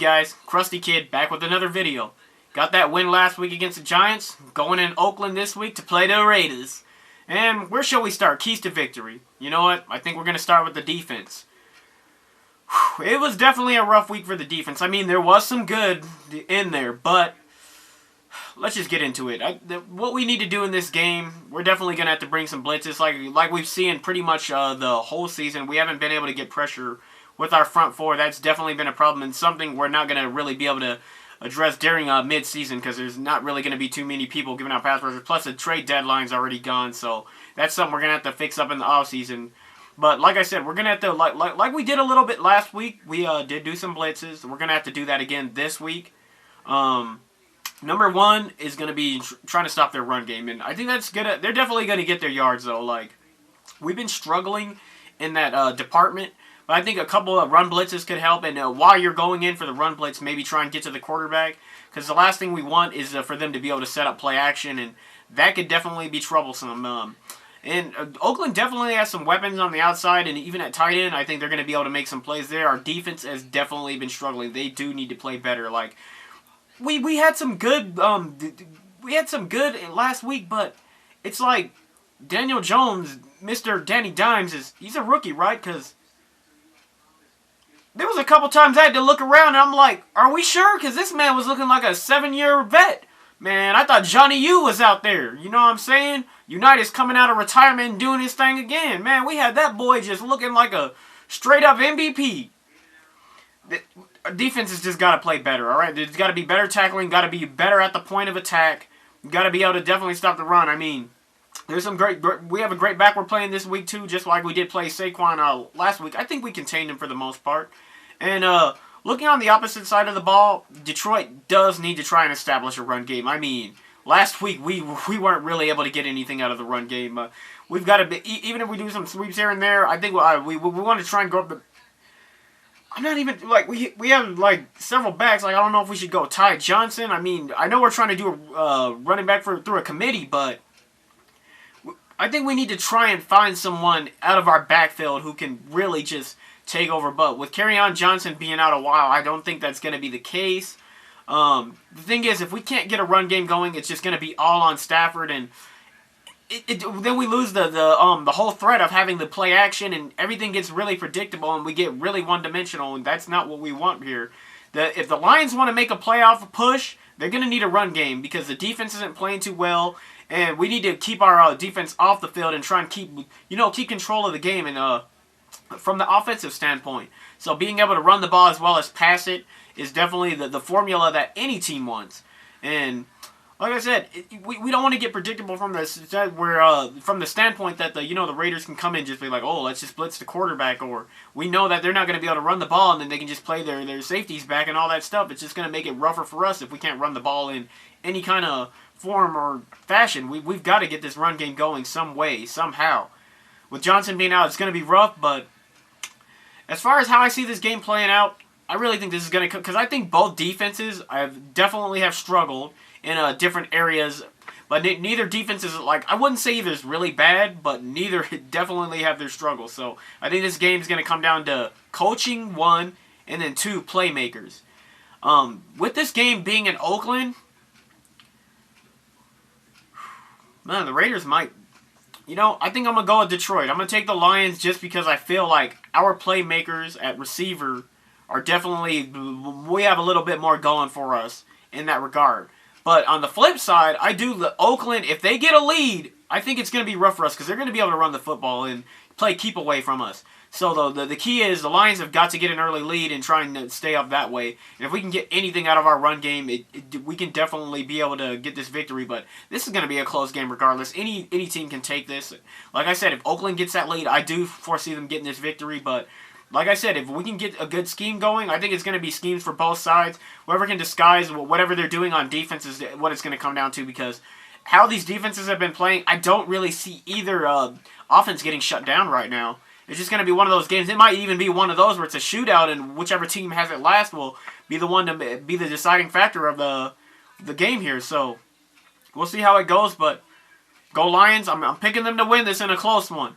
guys, Krusty Kid back with another video. Got that win last week against the Giants, going in Oakland this week to play the Raiders. And where shall we start? Keys to victory. You know what? I think we're going to start with the defense. It was definitely a rough week for the defense. I mean, there was some good in there, but let's just get into it. What we need to do in this game, we're definitely going to have to bring some blitzes. Like we've seen pretty much the whole season. We haven't been able to get pressure with our front four. That's definitely been a problem and something we're not going to really be able to address during mid-season because there's not really going to be too many people giving out pass rushers. Plus, the trade deadline's already gone, so that's something we're going to have to fix up in the offseason. But like I said, we're going to have to, like we did a little bit last week, we did do some blitzes. We're going to have to do that again this week. Number one is going to be trying to stop their run game, and I think that's gonna. They're definitely going to get their yards though. Like we've been struggling in that department, but I think a couple of run blitzes could help. And while you're going in for the run blitz, maybe try and get to the quarterback because the last thing we want is for them to be able to set up play action, and that could definitely be troublesome. And Oakland definitely has some weapons on the outside, and even at tight end, I think they're going to be able to make some plays there. Our defense has definitely been struggling. They do need to play better. Like. We had some good last week, but it's like Daniel Jones, Mr. Danny Dimes, he's a rookie, right? Because there was a couple times I had to look around and I'm like, are we sure? Because this man was looking like a 7-year vet. Man, I thought Johnny U was out there. You know what I'm saying? United's coming out of retirement and doing his thing again. Man, we had that boy just looking like a straight-up MVP. Our defense has just got to play better, all right? There's got to be better tackling, got to be better at the point of attack, got to be able to definitely stop the run. I mean, there's some we have a great back we're playing this week too, just like we did play Saquon last week. I think we contained him for the most part. And looking on the opposite side of the ball, Detroit does need to try and establish a run game. I mean, last week we weren't really able to get anything out of the run game. We've got to be, even if we do some sweeps here and there, I think we want to try and go up the. I'm not even, like, we have, like, several backs. Like, I don't know if we should go Ty Johnson. I mean, I know we're trying to do a running back through a committee, but I think we need to try and find someone out of our backfield who can really just take over. But with Kerryon Johnson being out a while, I don't think that's going to be the case. The thing is, if we can't get a run game going, it's just going to be all on Stafford, and then we lose the whole threat of having the play action, and everything gets really predictable, and we get really one-dimensional, and that's not what we want here. If the Lions want to make a playoff push, they're going to need a run game because the defense isn't playing too well, and we need to keep our defense off the field and try and keep control of the game and from the offensive standpoint. So being able to run the ball as well as pass it is definitely the formula that any team wants. And like I said, we don't want to get predictable from from the standpoint that the Raiders can come in and just be like, oh, let's just blitz the quarterback, or we know that they're not going to be able to run the ball and then they can just play their safeties back and all that stuff. It's just going to make it rougher for us if we can't run the ball in any kind of form or fashion. We've got to get this run game going some way, somehow. With Johnson being out, it's going to be rough, but as far as how I see this game playing out, I really think this is going to, because I think both defenses definitely have struggled in different areas, but neither defense is, like, I wouldn't say either is really bad, but neither definitely have their struggles. So I think this game is going to come down to coaching, one, and then two, playmakers. With this game being in Oakland, man, the Raiders might, I think I'm going to go with Detroit. I'm going to take the Lions just because I feel like our playmakers at receiver are definitely, we have a little bit more going for us in that regard. But on the flip side, I do the Oakland, if they get a lead, I think it's going to be rough for us because they're going to be able to run the football and play keep away from us. So the key is the Lions have got to get an early lead and try and stay up that way. And if we can get anything out of our run game, we can definitely be able to get this victory. But this is going to be a close game regardless. Any team can take this. Like I said, if Oakland gets that lead, I do foresee them getting this victory. But like I said, if we can get a good scheme going, I think it's going to be schemes for both sides. Whoever can disguise whatever they're doing on defense is what it's going to come down to, because how these defenses have been playing, I don't really see either offense getting shut down right now. It's just going to be one of those games. It might even be one of those where it's a shootout, and whichever team has it last will be the one to be the deciding factor of the game here. So we'll see how it goes, but go Lions. I'm picking them to win this in a close one.